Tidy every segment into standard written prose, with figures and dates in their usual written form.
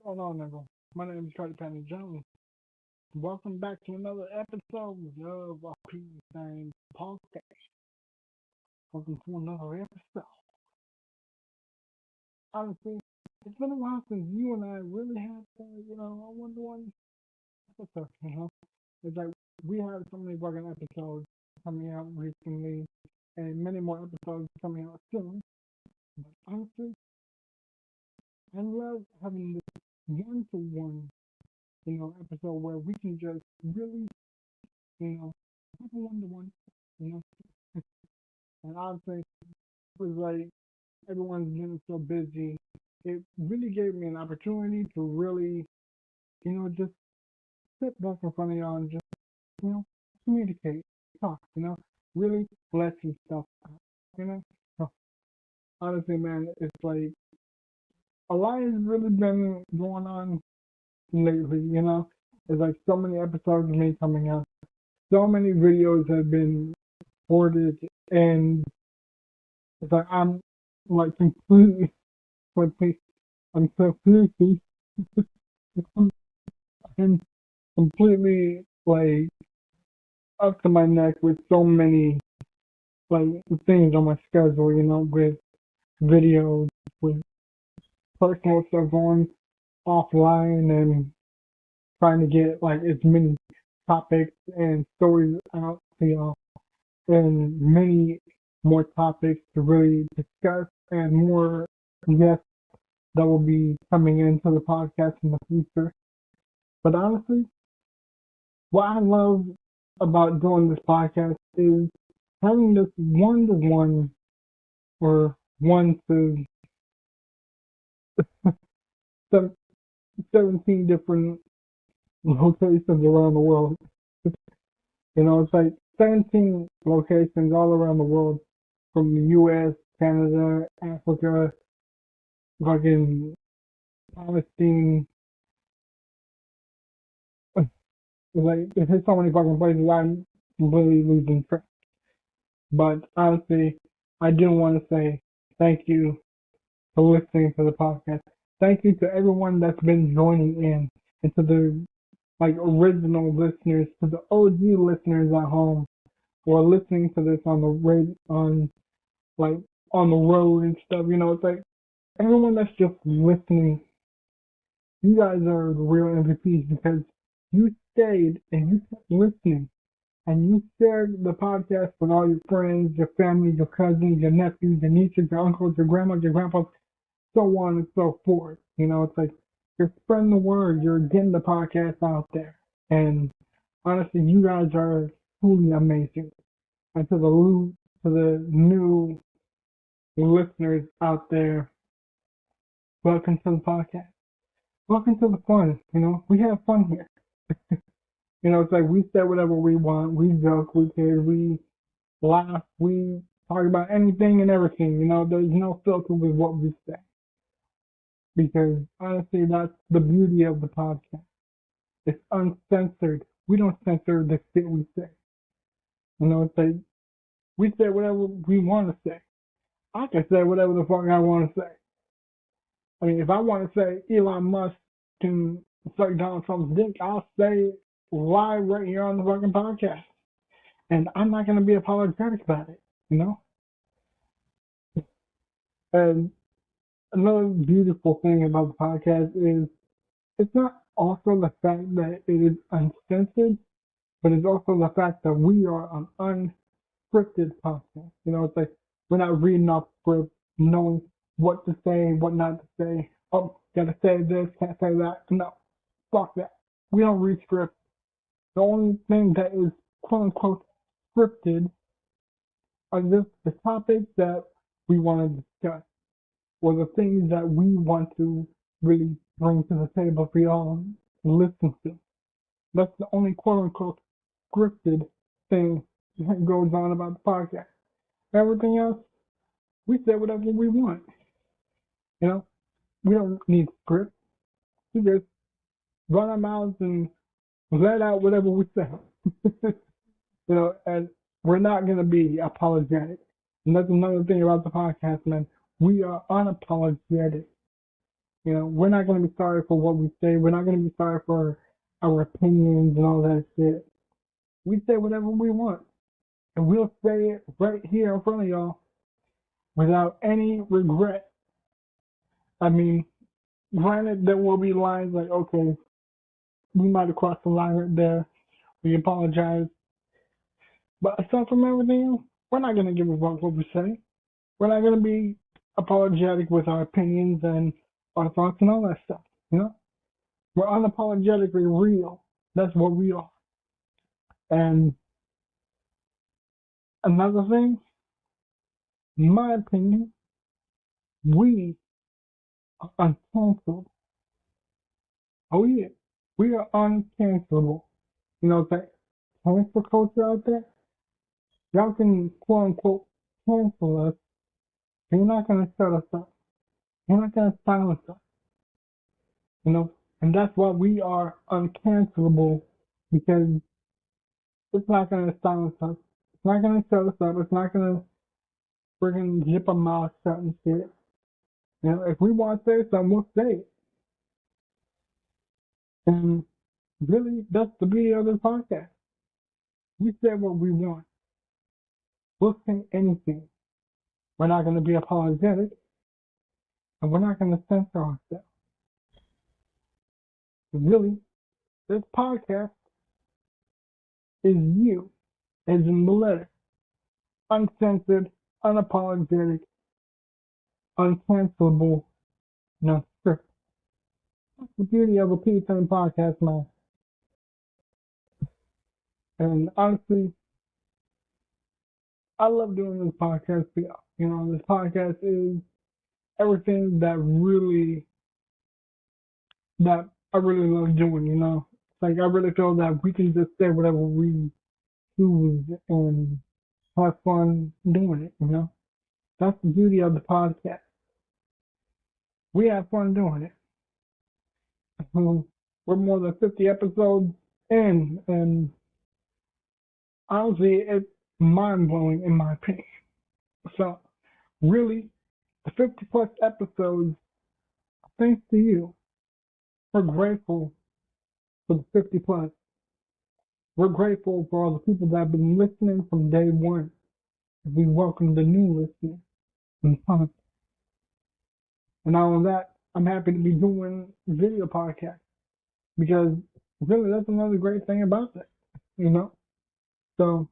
What's going on, everyone? My name is Cody Jones. Welcome back to another episode of our P-Thing podcast. Welcome to another episode. Honestly, it's been a while since you and I really had, a one-to-one episode, It's like we had so many fucking episodes coming out recently and many more episodes coming out soon. But honestly, I love having this one-to-one, episode where we can just really have a one to one, you know. And honestly, it was like everyone's getting so busy. It really gave me an opportunity to really, just sit back in front of y'all and just, you know, communicate, talk, really let some stuff out, you know. So, honestly, man, it's like a lot has really been going on lately, It's like so many episodes of me coming out, so many videos have been recorded, and it's like I'm like completely, I'm completely, I'm completely like up to my neck with so many like things on my schedule, with videos, with personal stuff going offline, and trying to get like as many topics and stories out to y'all, and many more topics to really discuss, and more guests that will be coming into the podcast in the future. But honestly, what I love about doing this podcast is having this one to one, or one to 17 different locations around the world. It's like 17 locations all around the world, from the US, Canada, Africa, fucking Palestine. Like, there's so many fucking places I'm completely losing track. But honestly, I do want to say thank you for listening to the podcast. Thank you to everyone that's been joining in, and to the like original listeners, to the OG listeners at home, who are listening to this on the like on the road and stuff. It's like everyone that's just listening. You guys are the real MVPs, because you stayed and you kept listening, and you shared the podcast with all your friends, your family, your cousins, your nephews, your nieces, your uncles, your grandmas, your grandpas, so on and so forth. It's like you're spreading the word, you're getting the podcast out there. And honestly, you guys are truly amazing. And to the new listeners out there, welcome to the podcast. Welcome to the fun. We have fun here. It's like we say whatever we want, we joke, we kid, we laugh, we talk about anything and everything. There's no filter with what we say. Because honestly, that's the beauty of the podcast. It's uncensored. We don't censor the shit we say. It's like we say whatever we want to say. I can say whatever the fuck I want to say. I mean, if I want to say Elon Musk can suck Donald Trump's dick, I'll say it live right here on the fucking podcast. And I'm not going to be apologetic about it, you know? And another beautiful thing about the podcast is it's not also the fact that it is uncensored, but it's also the fact that we are an unscripted podcast. It's like we're not reading off script, knowing what to say, what not to say. Oh, gotta say this, can't say that. No, fuck that. We don't read script. The only thing that is quote unquote scripted are just the topics that we want to discuss, or the things that we want to really bring to the table for y'all to listen to. That's the only quote unquote scripted thing that goes on about the podcast. Everything else, we say whatever we want. You know, we don't need script. We just run our mouths and let out whatever we say. And we're not gonna be apologetic. And that's another thing about the podcast, man. We are unapologetic. You know, we're not gonna be sorry for what we say. We're not gonna be sorry for our opinions and all that shit. We say whatever we want, and we'll say it right here in front of y'all without any regret. I mean, granted, there will be lines like, okay, we might have crossed the line right there. We apologize. But aside from everything else, we're not going to give a fuck what we say. We're not going to be apologetic with our opinions and our thoughts and all that stuff. You know? We're unapologetically real. That's what we are. And another thing, in my opinion, we are uncancelable. Oh yeah, we are uncancelable. You know that cancel culture out there? Y'all can quote unquote cancel us, but you're not gonna shut us up. You're not gonna silence us. You know? And that's why we are uncancelable, because it's not gonna silence us. It's not gonna shut us up. It's not gonna friggin' zip our mouth shut and shit. You know, if we want to say something, we'll say it. And really, that's the beauty of this podcast. We say what we want. We'll say anything. We're not going to be apologetic, and we're not going to censor ourselves. Really, this podcast is you, as in the letter. Uncensored, unapologetic, uncancelable, no script. That's the beauty of a P10 podcast, man. And honestly, I love doing this podcast. You know, this podcast is everything that I really love doing. You know, it's like I really feel that we can just say whatever we choose and have fun doing it. You know, that's the beauty of the podcast. We have fun doing it. We're more than 50 episodes in, and honestly, it's mind blowing in my opinion. So, really, the 50 plus episodes, thanks to you, we're grateful for the 50 plus. We're grateful for all the people that have been listening from day one. We welcome the new listeners and fun. And all of that, I'm happy to be doing video podcasts because really that's another great thing about it, you know? So,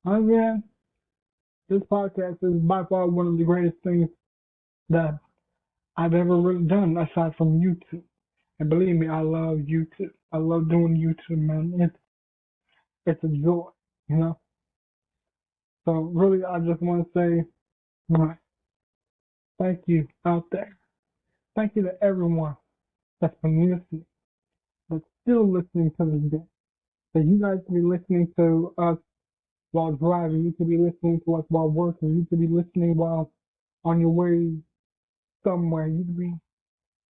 again, this podcast is by far one of the greatest things that I've ever really done aside from YouTube. And believe me, I love YouTube. I love doing YouTube, man. It's a joy, you know? So really, I just want to say, right, thank you out there. Thank you to everyone that's been listening, that's still listening to this day. So you guys can be listening to us while driving. You could be listening to us while working. You could be listening while on your way somewhere. You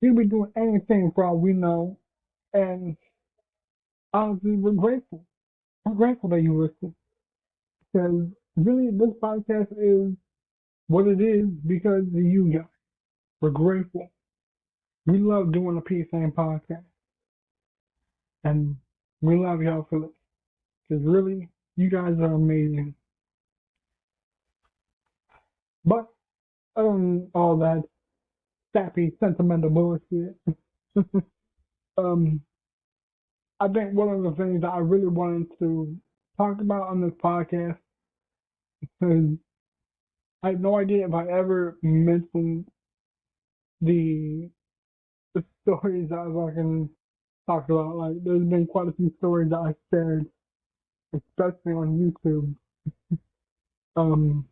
could be doing anything for all we know. And honestly, we're grateful. We're grateful that you listen. Because really, this podcast is what it is because of you guys. We're grateful. We love doing the Peace and podcast. And we love y'all for this. Because really, you guys are amazing. But all that sappy, sentimental bullshit, um, I think one of the things that I really wanted to talk about on this podcast, because I have no idea if I ever mentioned the the stories that I fucking talked about. Like, there's been quite a few stories that I shared, especially on YouTube. Um,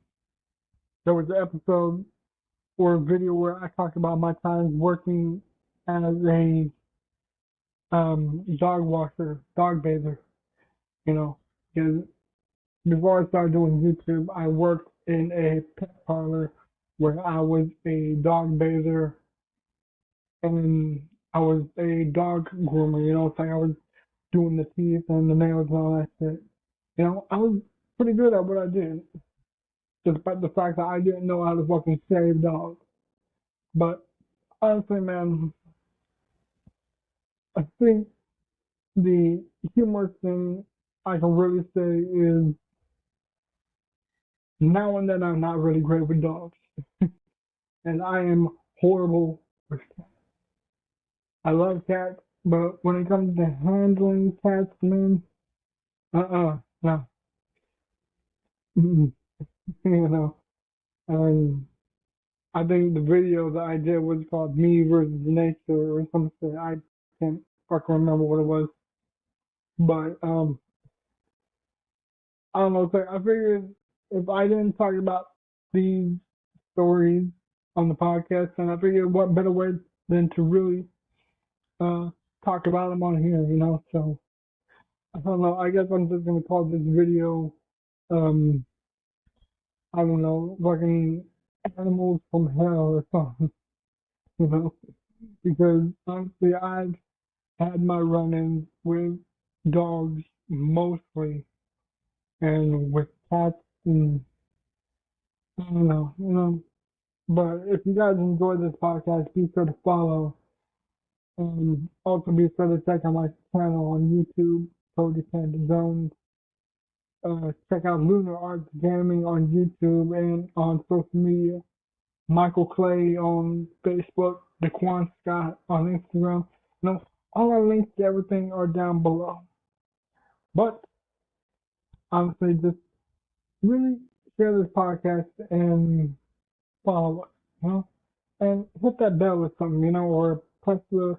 there was an episode or a video where I talked about my times working as a dog washer, dog bather. You know, because before I started doing YouTube, I worked in a pet parlor where I was a dog bather and I was a dog groomer. You know, it's like I was doing the teeth and the nails and all that shit. You know, I was pretty good at what I did, despite the fact that I didn't know how to fucking shave dogs. But Honestly, man, I think the humorous thing I can really say is now and then I'm not really great with dogs, and I am horrible with cats. I love cats, but when it comes to handling cats, man, no, mm-mm, you know. And I think the video that I did was called "Me versus Nature" or something. I can't fucking remember what it was, but I don't know. So I figured if I didn't talk about these stories on the podcast, then I figured what better way than to really uh talk about them on here, you know. So I don't know. I guess I'm just gonna call this video um I don't know, fucking animals from hell or something, you know, because honestly I've had my run-ins with dogs mostly, and with cats, and I don't know, you know. But if you guys enjoy this podcast, be sure to follow, and also be sure to check out my channel on YouTube, Cody Jones. Check out Lunar Arts Gaming on YouTube and on social media. Michael Clay on Facebook, Daquan Scott on Instagram. You know, all our links to everything are down below. But honestly, just really share this podcast and follow us, you know, and hit that bell or something, you know, or press the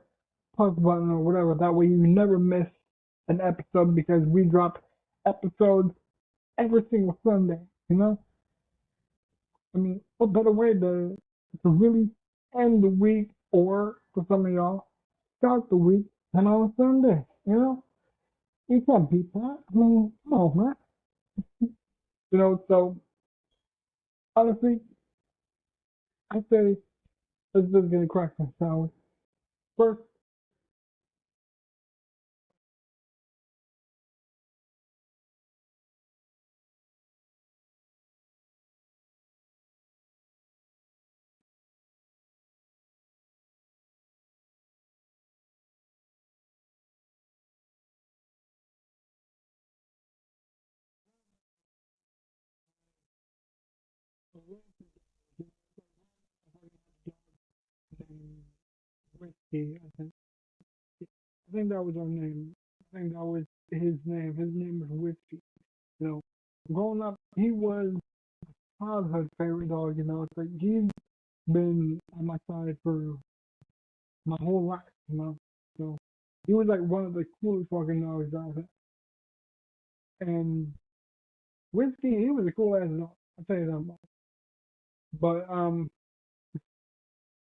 plus button or whatever. That way you never miss an episode because we drop episodes every single Sunday, you know. I mean, what better way to really end the week or for some of y'all start the week than on a Sunday, you know? You can't beat that. I mean, come on, man. You know, so honestly, I say let's just get a crack on, shall we? First, Whiskey, I think. I think that was our name. I think that was his name. His name was Whiskey. You know, growing up, he was childhood favorite dog. You know, it's like he's been on my side for my whole life. You know, so he was like one of the coolest fucking dogs I've had. And Whiskey, he was a cool ass dog. I'll tell you that much. But I don't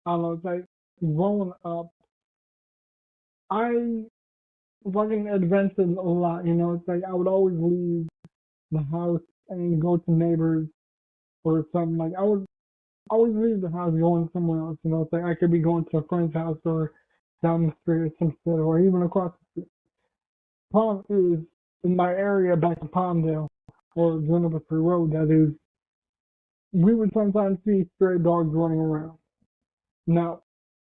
know. It's like growing up, I fucking adventured a lot. You know, it's like I would always leave the house and go to neighbors or something. Like I would always leave the house going somewhere else. You know, it's like I could be going to a friend's house or down the street or some shit, or even across the street. Problem is, in my area back in Palmdale or Juniper Road, that is, we would sometimes see stray dogs running around. Now,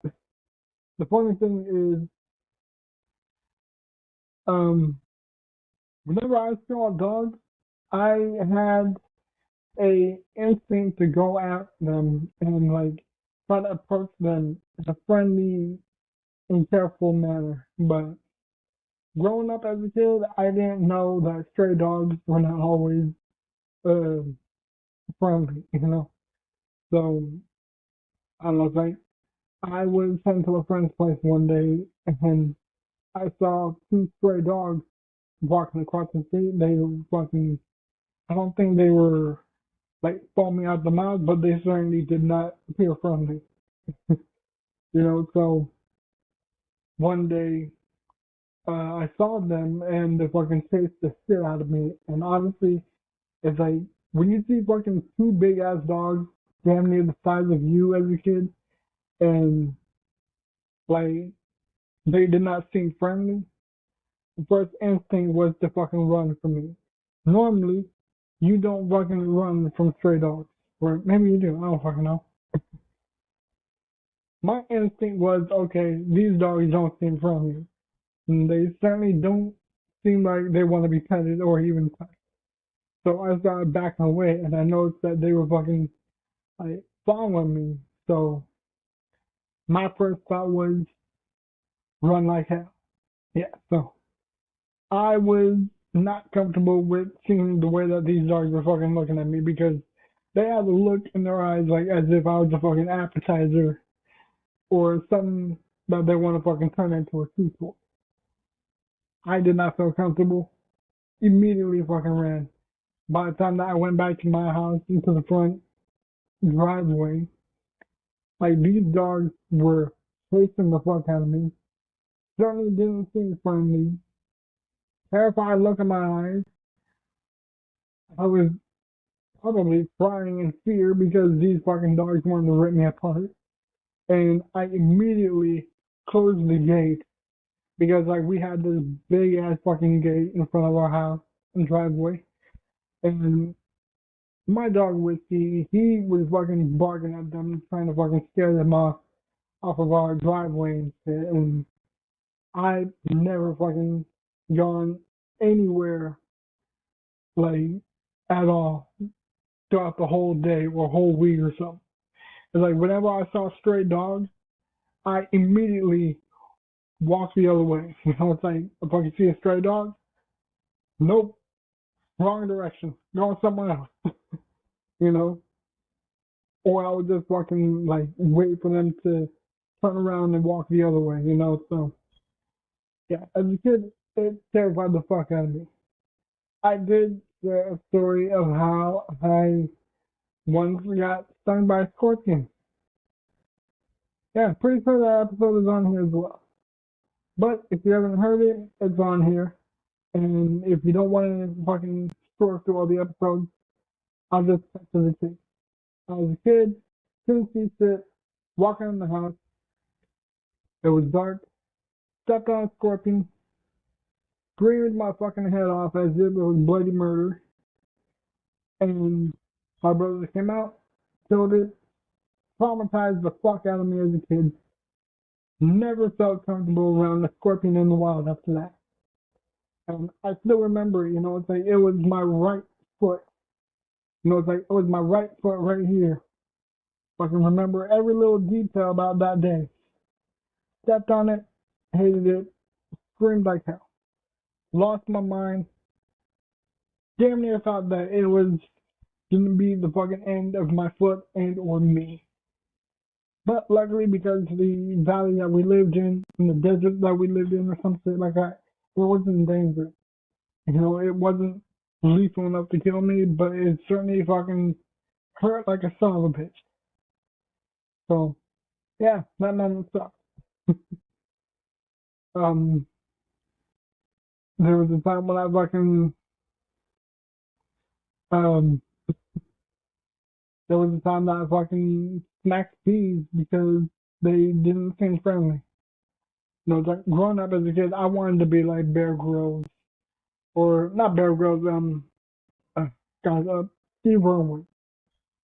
the funny thing is, um, whenever I saw dogs, I had a instinct to go at them and like try to approach them in a friendly and careful manner. But growing up as a kid, I didn't know that stray dogs were not always uh, friendly, you know. So I don't know, like I was heading to a friend's place one day and I saw two stray dogs walking across the street. They were fucking. I don't think they were like foaming out the mouth, but they certainly did not appear friendly. You know, so one day I saw them and they fucking chased the shit out of me. And honestly, it's like when you see fucking two big ass dogs damn near the size of you as a kid, and like they did not seem friendly, the first instinct was to fucking run from me. Normally, you don't fucking run from stray dogs, or maybe you do. I don't fucking know. My instinct was, okay, these dogs don't seem friendly. And they certainly don't seem like they want to be petted or even touched. So I started backing away, and I noticed that they were fucking like following me. So my first thought was run like hell. Yeah. So I was not comfortable with seeing the way that these dogs were fucking looking at me because they had a look in their eyes like as if I was a fucking appetizer or something that they want to fucking turn into a sequel. I did not feel comfortable. Immediately fucking ran. By the time that I went back to my house into the front driveway, like these dogs were chasing the fuck out of me. Certainly didn't seem friendly. Terrified look in my eyes. I was probably crying in fear because these fucking dogs wanted to rip me apart. And I immediately closed the gate because like we had this big ass fucking gate in front of our house and driveway. And my dog Whiskey, he was fucking barking at them, trying to fucking scare them off of our driveway and shit. And I never fucking gone anywhere like at all throughout the whole day or whole week or something. It's like whenever I saw a stray dog, I immediately walked the other way. You know, it's like if I can see a stray dog, nope, wrong direction, going somewhere else. You know, or I would just fucking like wait for them to turn around and walk the other way. You know, so yeah, as a kid, it terrified the fuck out of me. I did share a story of how I once got stung by a scorpion. Yeah, pretty sure that episode is on here as well. But if you haven't heard it, it's on here. And if you don't want to fucking scroll through all the episodes, I'll just cut to the chase. I was a kid, couldn't see shit, walking in the house. It was dark, stepped on a scorpion, screamed my fucking head off as if it was bloody murder. And my brother came out, killed it, traumatized the fuck out of me as a kid. Never felt comfortable around a scorpion in the wild after that. And I still remember, you know, it's like it was my right foot. You know, it's like it was my right foot right here. I can remember every little detail about that day. Stepped on it, hated it, screamed like hell. Lost my mind. Damn near thought that it was gonna be the fucking end of my foot and or me. But luckily, because the valley that we lived in the desert that we lived in, or some shit like that, it wasn't in danger. You know, it wasn't lethal enough to kill me, but it certainly fucking hurt like a son of a bitch. So, yeah, that moment sucked. Um, there was a time when I fucking, um, there was a time that I fucking smacked peas because they didn't seem friendly. You know, like growing up as a kid, I wanted to be like Bear Grylls, or not Bear Grylls, uh, guys, Steve Irwin.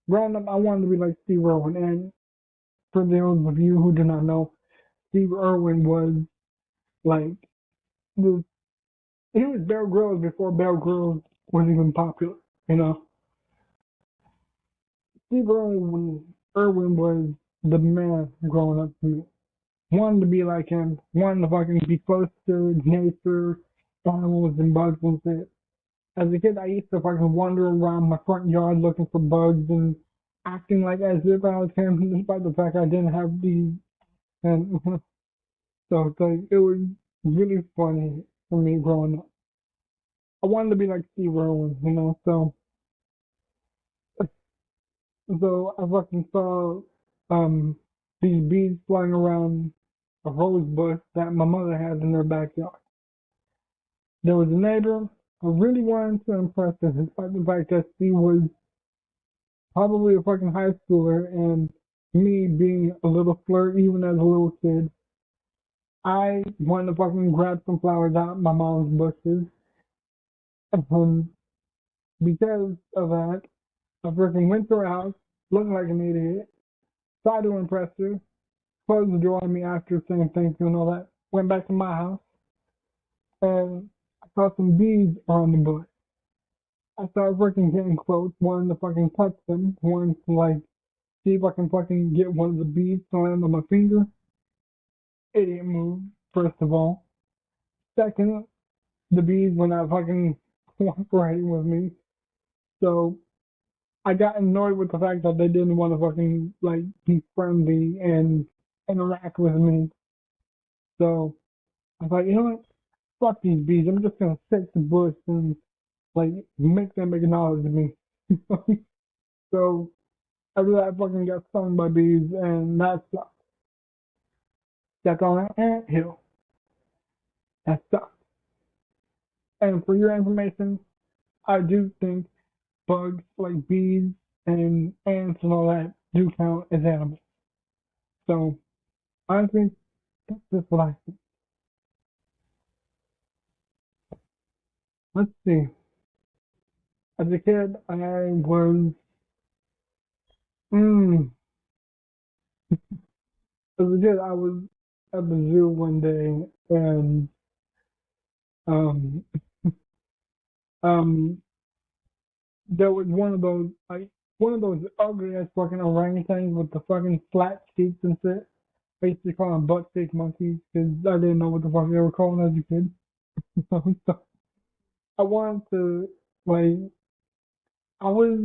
Growing up, I wanted to be like Steve Irwin, and for those of you who do not know, Steve Irwin was like the he was Bear Grylls before Bear Grylls was even popular. You know, Steve Irwin was the man growing up to me. Wanted to be like him. Wanted to fucking be close to nature, animals and bugs and shit. As a kid, I used to fucking wander around my front yard looking for bugs and acting like as if I was him, despite the fact I didn't have these. And so it's like it was really funny for me growing up. I wanted to be like Steve Irwin, you know. So I fucking saw um these bees flying around a rose bush that my mother had in her backyard. There was a neighbor who really wanted to impress her, despite the fact that she was probably a fucking high schooler and me being a little flirt even as a little kid. I wanted to fucking grab some flowers out of my mom's bushes. And because of that, I freaking went to her house looking like an idiot, tried to impress her, closed the door on me after saying thank you and all that. Went back to my house and I saw some bees on the bush. I started freaking getting close, wanting to fucking touch them, wanting to like see if I can fucking get one of the bees to land on my finger. Idiot move, first of all. Second, the bees were not fucking cooperating with me. So I got annoyed with the fact that they didn't want to fucking like be friendly and interact with me. So I was like, you know what? Fuck these bees. I'm just gonna sit the bush and like make them acknowledge me. So after that, I fucking got stung by bees, and that sucked. That's on an anthill. That sucked. And for your information, I do think bugs like bees and ants and all that do count as animals. So honestly, that's just what I think. Let's see. As a kid, I was mm, as a kid I was at the zoo one day and um um there was one of those ugly ass fucking orangutans with the fucking flat cheeks and shit. I used to call them butt shake monkeys because I didn't know what the fuck they were called as a kid. So I wanted to like I was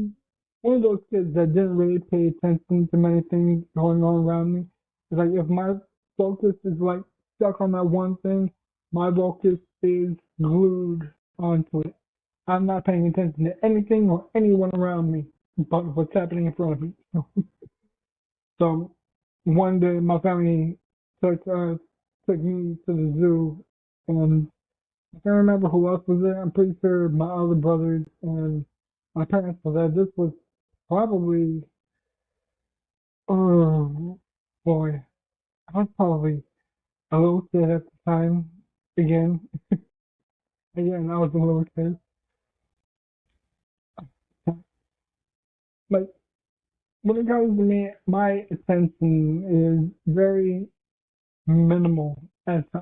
one of those kids that didn't really pay attention to many things going on around me. It's like if my focus is like stuck on that one thing, my focus is glued onto it. I'm not paying attention to anything or anyone around me but what's happening in front of me. So one day my family took me to the zoo and I can't remember who else was there. I'm pretty sure my other brothers and my parents were there. This was probably, oh boy, I was probably a little kid at the time. Again, again, I was a little kid. But when it comes to me, my attention is very minimal as I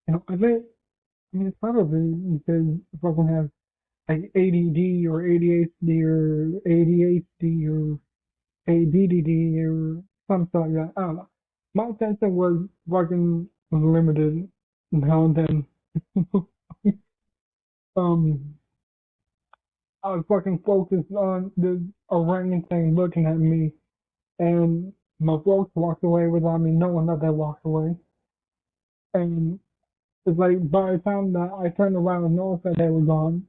think, I mean, it's probably because if I can have like ADD or ADHD or ADHD or ADDD or something like that. I don't know. My attention was fucking limited now and then. um, I was fucking focused on the orangutan looking at me, and my folks walked away without me knowing that they walked away. And it's like by the time that I turned around and noticed that they were gone,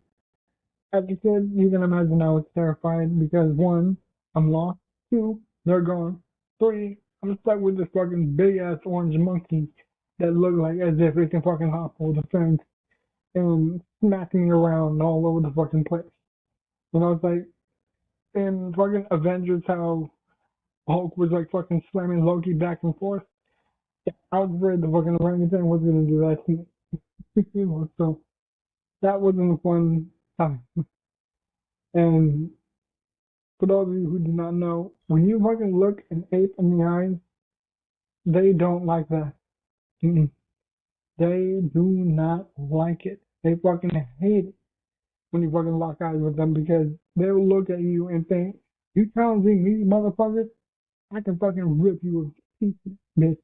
as a kid, you can imagine I was terrified because one, I'm lost. Two, they're gone. Three, I'm stuck with this fucking big ass orange monkey that looked like as if it can fucking hop over the fence and smack me around all over the fucking place. It's like in fucking Avengers how Hulk was like fucking slamming Loki back and forth. Yeah, I was afraid the fucking orangutan was gonna do that to me. So that wasn't a fun time. And for those of you who do not know, when you fucking look an ape in the eyes, they don't like that. Mm-mm. They do not like it. They fucking hate it when you fucking lock eyes with them because they'll look at you and think, you challenging me, motherfucker? I can fucking rip you a piece, bitch.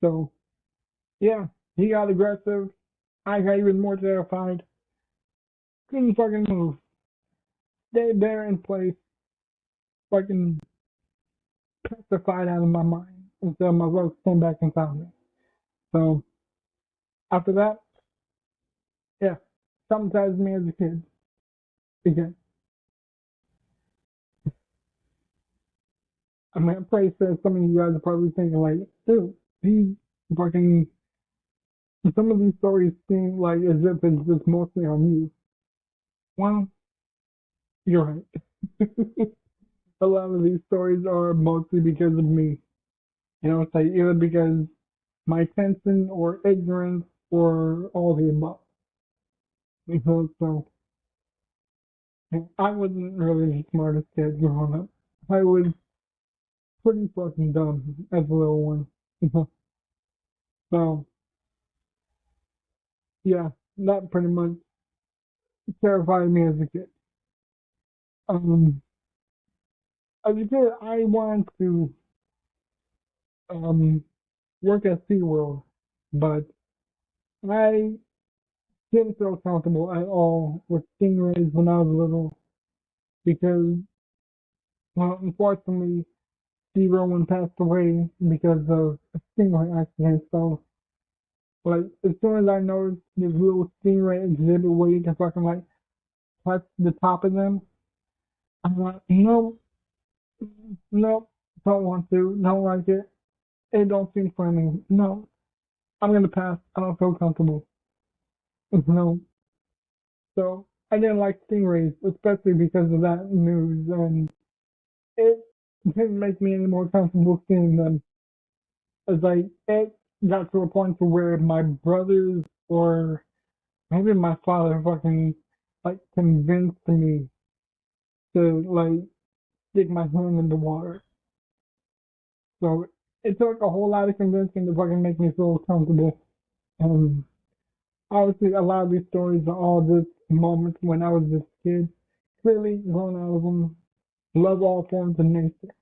So, yeah, he got aggressive. I got even more terrified. Couldn't fucking move. Stayed there in place, fucking petrified out of my mind until my folks came back and found me. So, after that, yeah, traumatized me as a kid. Again, I mean, I'm pretty sure some of you guys are probably thinking like, dude, these fucking, some of these stories seem like as if it's just mostly on you. Well, you're right. A lot of these stories are mostly because of me. It's like either because my attention or ignorance or all the above. So I wasn't really the smartest kid growing up. I was pretty fucking dumb as a little one. So yeah, that pretty much terrified me as a kid. Um, as a kid, I wanted to um work at SeaWorld, but I didn't feel comfortable at all with stingrays when I was little because, well, unfortunately, Steve Irwin passed away because of a stingray accident. So, like, as soon as I noticed this little stingray exhibit where you can fucking, like, touch the top of them, I'm like, no, no, don't want to, don't like it. It don't seem for me. No, I'm gonna pass. I don't feel comfortable. No. So, I didn't like stingrays, especially because of that news, and it didn't make me any more comfortable seeing them. It's like it got to a point to where my brothers or maybe my father fucking like convinced me to like stick my hand in the water. So it took a whole lot of convincing to fucking make me feel comfortable. And obviously a lot of these stories are all just moments when I was just a kid. Clearly grown out of them. Love all forms of nature.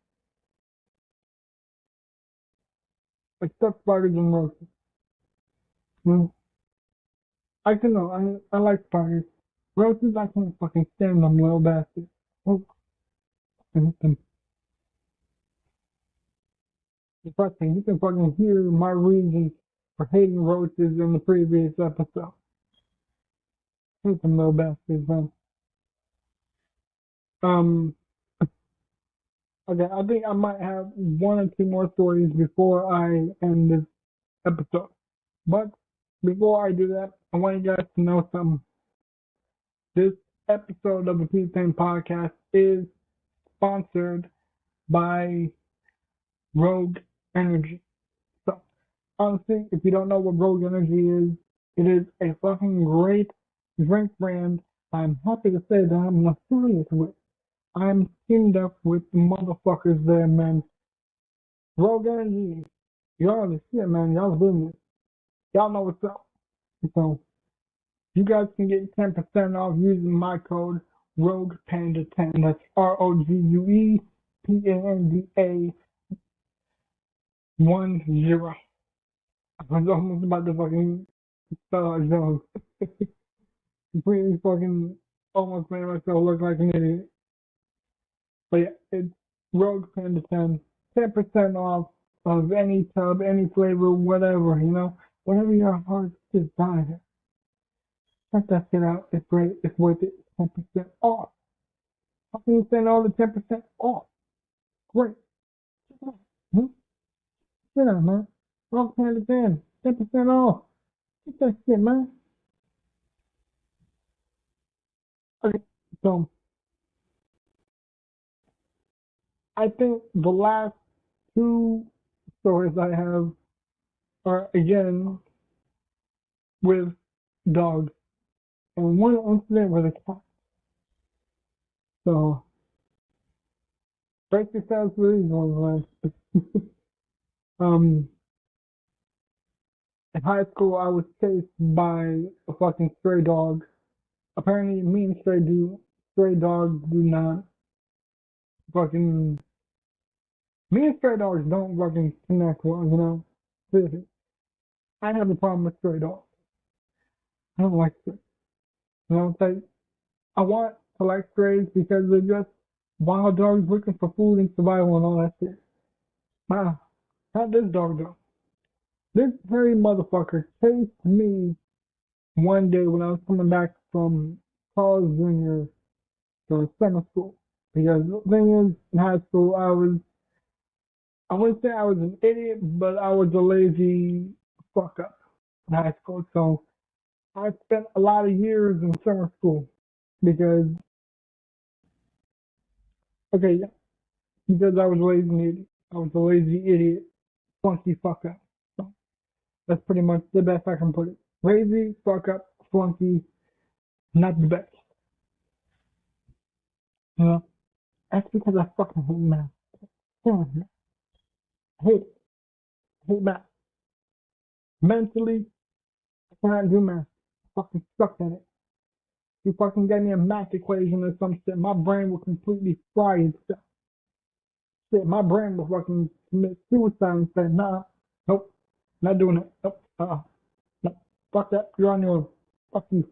Except spiders and roaches. Mm. I can know, I like spiders. Roaches, I can't fucking stand them little bastards. Oh, and them. Fucking, you can fucking hear my reasons for hating roaches in the previous episode. Hate them little bastards, man. Um, okay, I think I might have one or two more stories before I end this episode. But before I do that, I want you guys to know something. This episode of the P10 podcast is sponsored by Rogue Energy. So, honestly, if you don't know what Rogue Energy is, it is a fucking great drink brand I'm happy to say that I'm affiliated with. I'm teamed up with the motherfuckers there, man. Rogue Energy, y'all the shit, man. Y'all business. Y'all know what's up. So, you guys can get 10% off using my code Rogue Panda 10. That's ROGUE PANDA 10. I was almost about to fucking spell out Jones. Completely fucking almost made myself look like an idiot. But yeah, it's Rogue Panda 10. 10% off of any tub, any flavor, whatever, whatever your heart desires. Check that shit out. It's great. It's worth it. 10% off. How can you send all the 10% off? Great. Hmm? Sit down, man. Rogue Panda 10. 10% off. Get that shit, man. Okay, so I think the last two stories I have are again with dogs, and one incident with a cat. So, break yourselves for these ones, man. um, in high school, I was chased by a fucking stray dog. Apparently, me and stray dogs do not fucking. Me and stray dogs don't fucking connect well, Seriously, I have a problem with stray dogs. I don't like stray. It's like I want to like strays because they're just wild dogs looking for food and survival and all that shit. Nah, not this dog though. This very motherfucker chased me one day when I was coming back from college junior or summer school. Because the thing is, in high school, I wouldn't say I was an idiot, but I was a lazy fuck up in high school. So I spent a lot of years in summer school because, okay, yeah, because I was a lazy idiot. I was a lazy idiot, flunky fuck up. So that's pretty much the best I can put it. Lazy, fuck up, flunky, not the best. You know? That's because I fucking hate math. Damn, Hate it. Hate math. Mentally, I cannot do math. I fucking suck at it. You fucking gave me a math equation or some shit, my brain will completely fry itself. Shit, my brain will fucking commit suicide and say, nah, nope, not doing it. Nope, no, fuck that, you're on your own. Fuck you.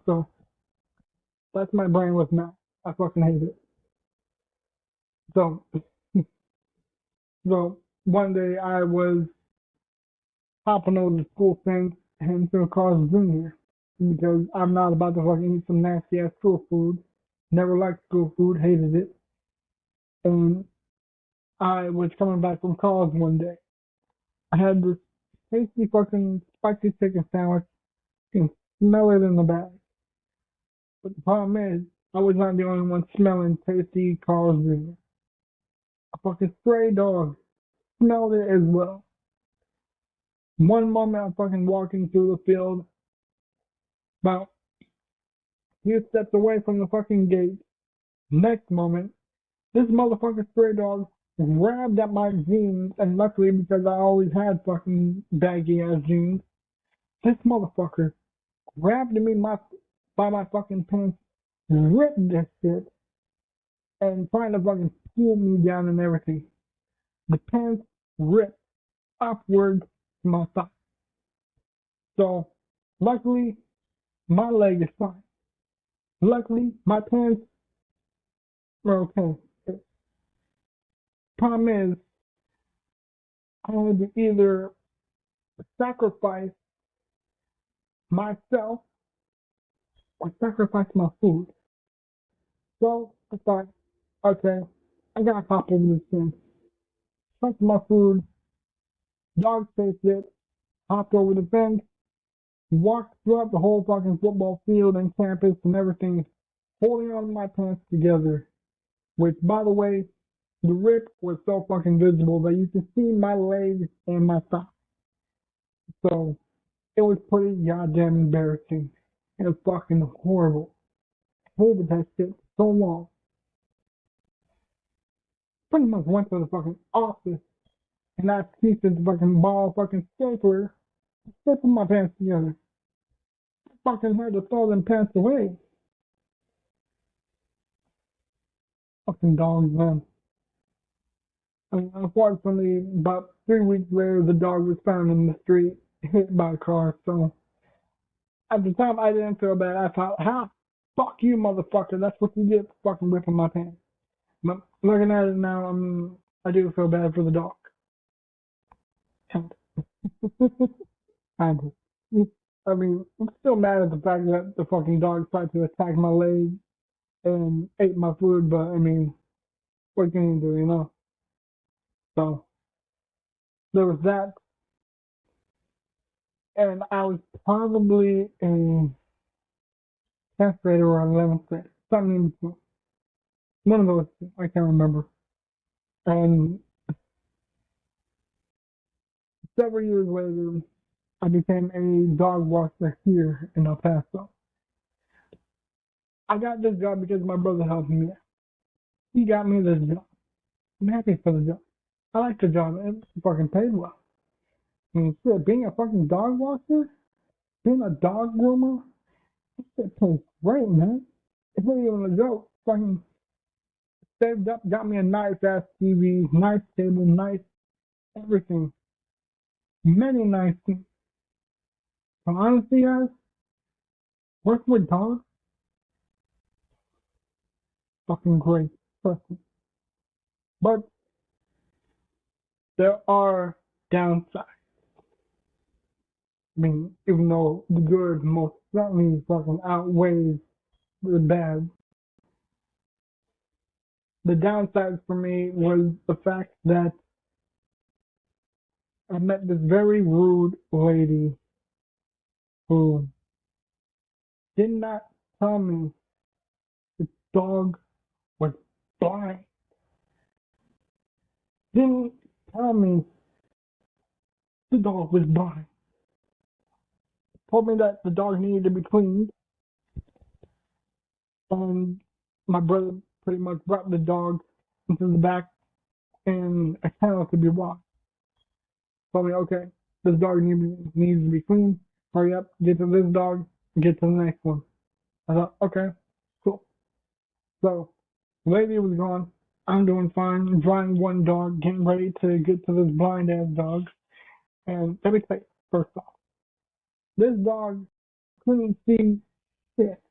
So, that's my brain with math. I fucking hate it. So, so one day I was hopping over the school fence heading to a Carl's Jr. because I'm not about to fucking eat some nasty ass school food. Never liked school food, hated it. And I was coming back from college one day. I had this tasty fucking spicy chicken sandwich. You can smell it in the bag. But the problem is, I was not the only one smelling tasty Carl's Jr. A fucking stray dog smelled it as well. One moment I'm fucking walking through the field, about a few steps away from the fucking gate. Next moment, this motherfucking stray dog grabbed at my jeans, and luckily because I always had fucking baggy ass jeans, this motherfucker grabbed me by my fucking pants, ripped this shit, and trying to fucking pull me down and everything. The pants ripped upward to my thigh. So, luckily, my leg is fine. Luckily, my pants are okay. Problem is, I had to either sacrifice myself or sacrifice my food. So I thought, okay, I gotta hop over this thing. Took my food, dog faced it, hopped over the fence, walked throughout the whole fucking football field and campus and everything, holding on to my pants together. Which, by the way, the rip was so fucking visible that you could see my legs and my thigh. So it was pretty goddamn embarrassing. It was fucking horrible. I hated that shit so long. Pretty much went to the fucking office and asked Keith to fucking borrow a fucking stapler to staple my pants together. I fucking had to throw them pants away. Fucking dogs, man. I mean, unfortunately, about 3 weeks later, the dog was found in the street, hit by a car. So at the time, I didn't feel bad. I thought, "Ha, fuck you, motherfucker! That's what you get for fucking ripping my pants." But looking at it now, I do feel bad for the dog. And kind of. I mean, I'm still mad at the fact that the fucking dog tried to attack my leg and ate my food. But I mean, what can you do, you know? So there was that, and I was probably in 10th grade or 11th grade, something in between. One of those, I can't remember. And several years later, I became a dog walker here in El Paso. I got this job because my brother helped me. He got me this job. I'm happy for the job. I like the job. It fucking paid well. I mean, shit, being a fucking dog walker, being a dog groomer, it pays great, man. It's not even a joke. Fucking saved up, got me a nice ass TV, nice table, nice everything. Many nice things. So honestly, guys, working with dogs, fucking great. Trust me. But there are downsides. I mean, even though the good most certainly fucking outweighs the bad, the downside for me was the fact that I met this very rude lady who did not tell me the dog was blind. Didn't tell me the dog was blind. Told me that the dog needed to be cleaned. And my brother pretty much brought the dog into the back and a kennel to be washed. Told me, okay, this dog needs to be clean. Hurry up, get to this dog, get to the next one. I thought, okay, cool. So, the lady was gone. I'm doing fine, drying one dog, getting ready to get to this blind ass dog. And let me say, first off, this dog couldn't see shit.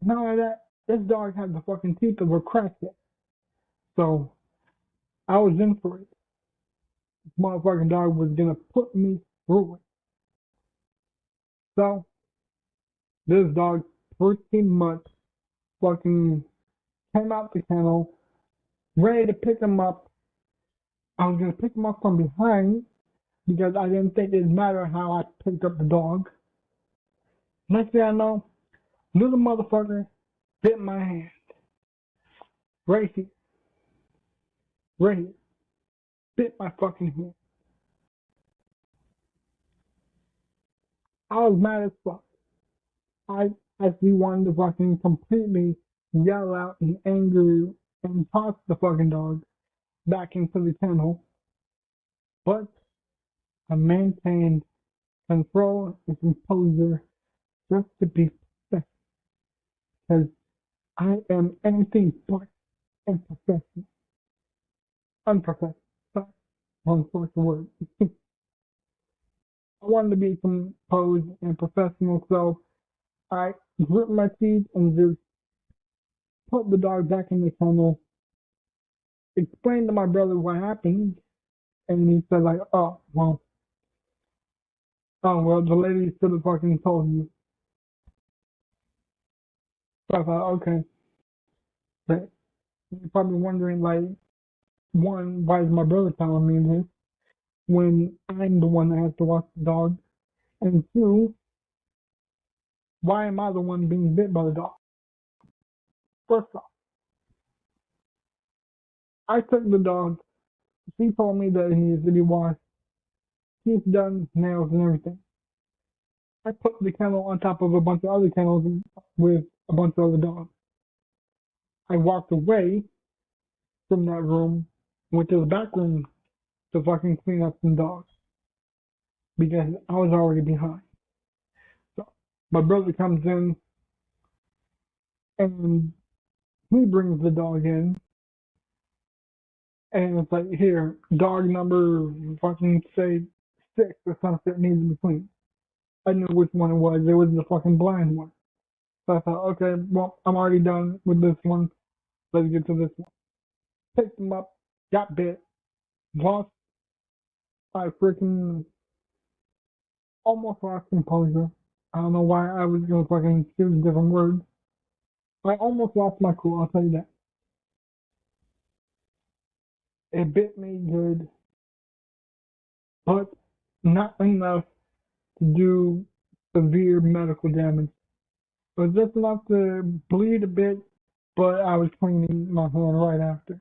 Not only that, this dog had the fucking teeth of a crackhead. So, I was in for it. This motherfucking dog was gonna put me through it. So, this dog pretty much fucking came out the kennel, ready to pick him up. I was gonna pick him up from behind because I didn't think it'd matter how I picked up the dog. Next thing I know, little motherfucker bit my hand. Right here. Right here. Bit my fucking hand. I was mad as fuck. I actually wanted to fucking completely yell out in anger and toss the fucking dog back into the kennel. But I maintained control and composure just to be respectful. Because I am anything but unprofessional. Unprofessional. Sorry, wrong choice of word. I wanted to be composed and professional, so I grit my teeth and just put the dog back in the kennel, explained to my brother what happened, and he said like, oh well, the lady should have fucking told you. So I thought, okay, but you're probably wondering like, one, why is my brother telling me this when I'm the one that has to watch the dog? And two, why am I the one being bit by the dog? First off, I took the dog. She told me that he needs to be washed. He's done, nails and everything. I put the kennel on top of a bunch of other kennels with a bunch of other dogs. I walked away from that room, went to the back room to fucking clean up some dogs because I was already behind. So my brother comes in and he brings the dog in, and it's like, here, dog number fucking say 6 or something needs to be cleaned. I knew which one it was. It was the fucking blind one. So I thought, okay, well, I'm already done with this one. Let's get to this one. Picked him up, got bit, lost my freaking, almost lost composure. I don't know why I was gonna fucking choose different words. I almost lost my cool, I'll tell you that. It bit me good, but not enough to do severe medical damage. It was just enough to bleed a bit, but I was cleaning my hand right after.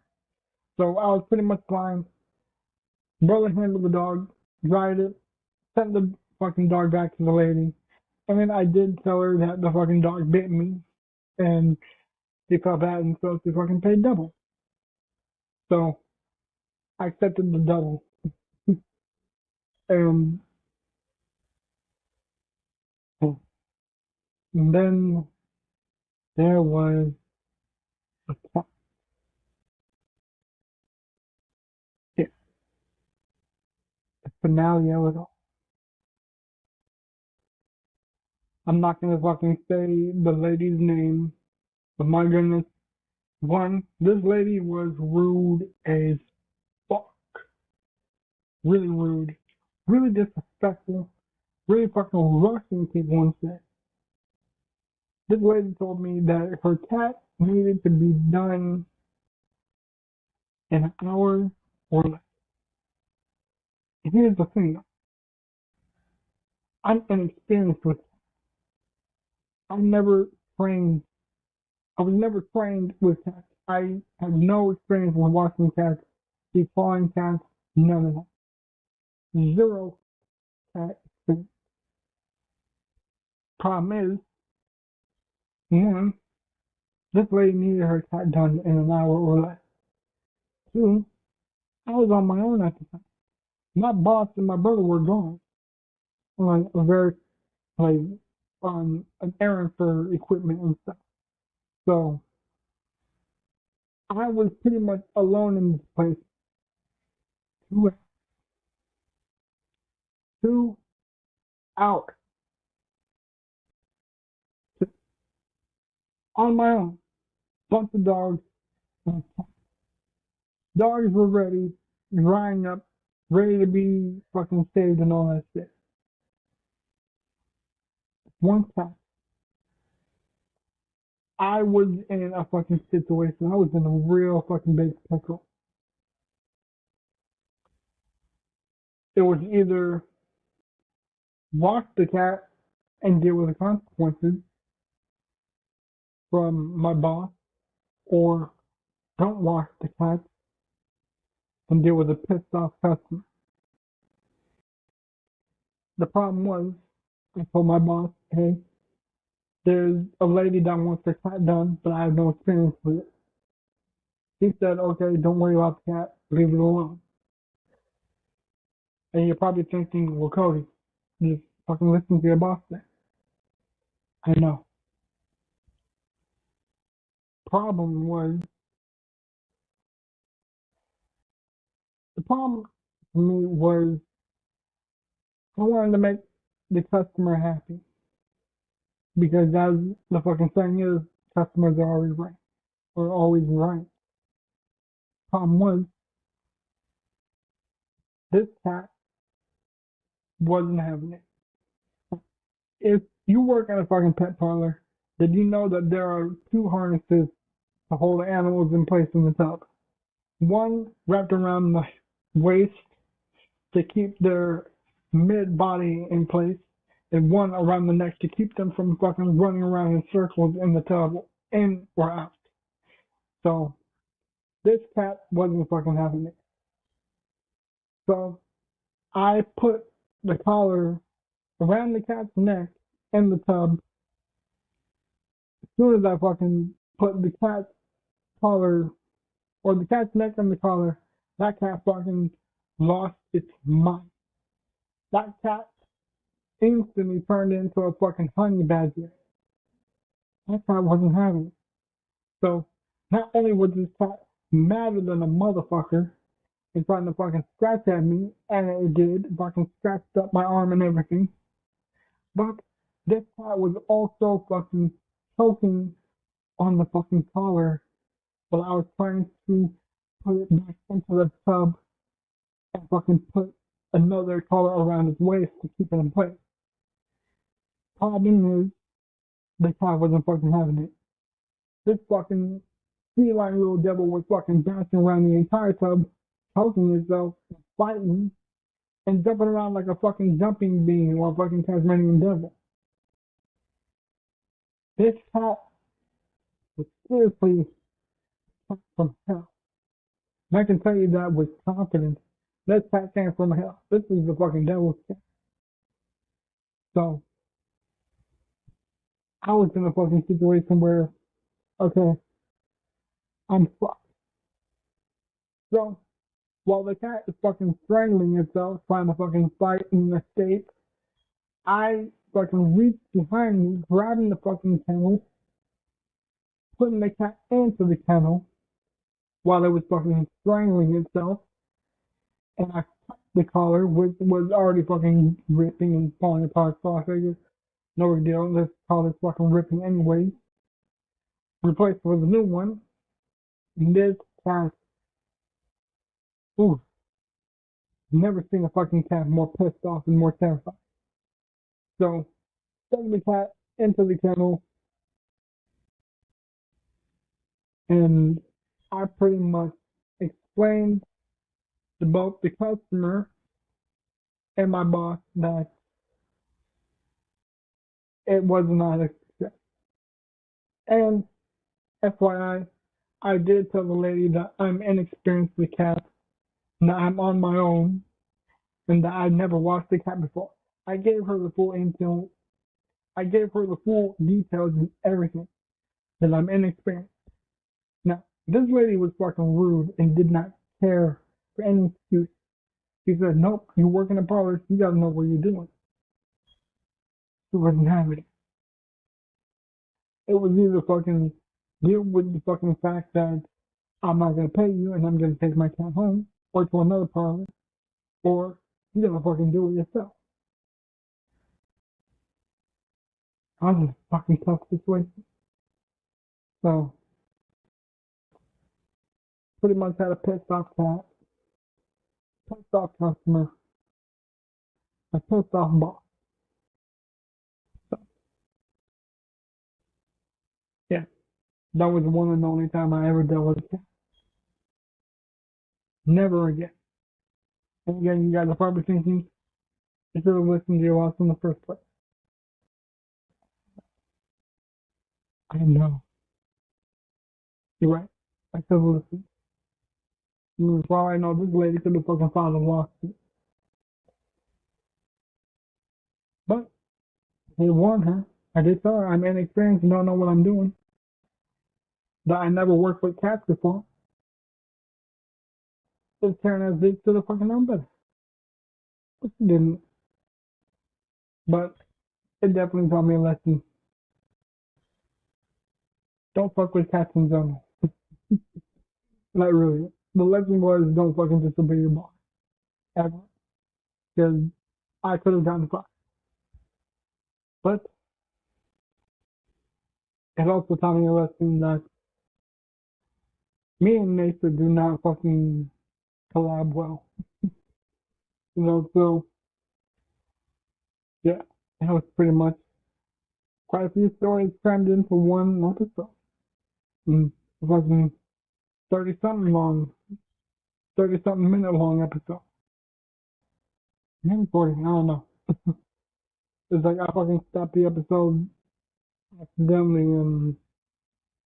So I was pretty much fine. Brother handled the dog, dried it, sent the fucking dog back to the lady. And then I did tell her that the fucking dog bit me, and she felt bad, and so she fucking paid double. So I accepted the double. And, and then there was the finale of it all. I'm not gonna fucking say the lady's name, but my goodness, one, this lady was rude as fuck. Really rude. Really disrespectful. Really fucking rushing people and shit. This lady told me that her cat needed to be done in an hour or less. Here's the thing though. I'm inexperienced with it. I've never trained I was never trained with cats. I have no experience with washing cats, declawing cats, none of that. Zero cat experience. Problem is, one, this lady needed her cat done in an hour or less. Two, I was on my own at the time. My boss and my brother were gone on a very like on an errand for equipment and stuff. So I was pretty much alone in this place. 2 2 hours on my own. Bunch of dogs. Dogs were ready, drying up, ready to be fucking saved and all that shit. One time, I was in a fucking situation. I was in a real fucking big pickle. It was either wash the cat and deal with the consequences from my boss, or don't wash the cat and deal with a pissed off customer. The problem was, I told my boss, hey, there's a lady that wants her cat done, but I have no experience with it. He said, okay, don't worry about the cat, leave it alone. And you're probably thinking, well, Cody, just fucking listen to your boss then. I know. Problem was, the problem for me was I wanted to make the customer happy. Because as the fucking thing is, customers are always right. Or always right. Problem was, this cat wasn't having it. If you work at a fucking pet parlor, did you know that there are 2 harnesses to hold the animals in place in the tub? One wrapped around the waist to keep their mid body in place, and one around the neck to keep them from fucking running around in circles in the tub, in or out. So this cat wasn't fucking having it. So I put the collar around the cat's neck in the tub. As soon as I fucking put the cat's collar or the cat's neck in the collar, that cat fucking lost its mind. That cat instantly turned into a fucking honey badger. That cat wasn't having it. So not only was this cat madder than a motherfucker and trying to fucking scratch at me, and it did, fucking scratched up my arm and everything, but this cat was also fucking choking on the fucking collar while I was trying to put it back into the tub and fucking put another collar around his waist to keep it in place. Problem is, the cat wasn't fucking having it. This fucking feline little devil was fucking bouncing around the entire tub, choking himself, fighting, and jumping around like a fucking jumping bean or a fucking Tasmanian devil. This cat was seriously from hell. And I can tell you that with confidence. This cat came from hell. This is the fucking devil's cat. So, I was in a fucking situation where, okay, I'm fucked. So, while the cat is fucking strangling itself, trying to fucking fight and escape, I fucking reached behind me, grabbing the fucking kennel, putting the cat into the kennel while it was fucking strangling itself, and I cut the collar, which was already fucking ripping and falling apart, so I figured, no big deal, this collar's fucking ripping anyway. Replaced with a new one, and this cat, ooh, never seen a fucking cat more pissed off and more terrified. So, stuck the cat into the kennel, and I pretty much explained to both the customer and my boss that it was not a success. And FYI, I did tell the lady that I'm inexperienced with cats, and that I'm on my own, and that I've never watched a cat before. I gave her the full intel. I gave her the full details and everything, that I'm inexperienced. Now, this lady was fucking rude and did not care for any excuse. She said, nope, you work in a parlor, you gotta know what you're doing. She wasn't having it. It was either fucking deal with the fucking fact that I'm not gonna pay you and I'm gonna take my cat home or to another parlor, or you gotta fucking do it yourself. I was in a fucking tough situation. So, pretty much had a pissed off cat, pissed off customer, a pissed off boss. So, yeah, that was the one and only time I ever dealt with a cat. Never again. And again, you guys are probably thinking, you should have listened to your boss in the first place. I know. You're right. I should have listened. For all I know, this lady could have fucking filed a lawsuit. But I warned her. I did tell her I'm inexperienced and don't know what I'm doing. That I never worked with cats before. Just Karen has big to the fucking known better. But she didn't. But it definitely taught me a lesson. Don't fuck with cats in general. Not really. The lesson was don't fucking disobey your boss. Ever. Because I could have gotten fucked. But it also taught me a lesson that me and nature do not fucking collab well. So yeah, that was pretty much quite a few stories crammed into one episode. Fucking 30 something long, 30 something minute long episode. Maybe 40, I don't know. It's like I fucking stopped the episode accidentally and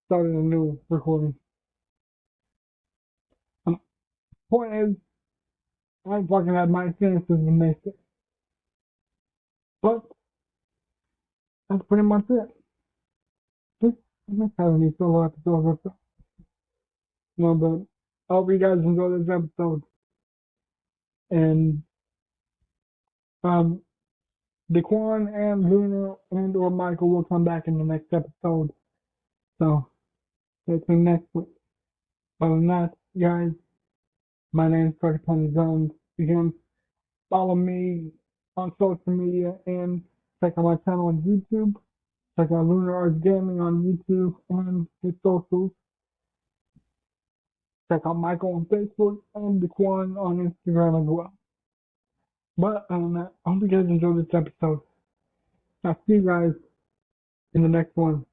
started a new recording. Point is, I fucking had my experiences with nature. But that's pretty much it. I miss having these solo episodes or so. No, but I hope you guys enjoy this episode. And um, Daquan and Luna and or Michael will come back in the next episode. So stay tuned next week. Other than that, guys, my name is Cody Penny Jones. You can follow me on social media and check out my channel on YouTube. Check out Lunar Arts Gaming on YouTube and his socials. Check out Michael on Facebook and Daquan on Instagram as well. But other than that, I hope you guys enjoyed this episode. I'll see you guys in the next one.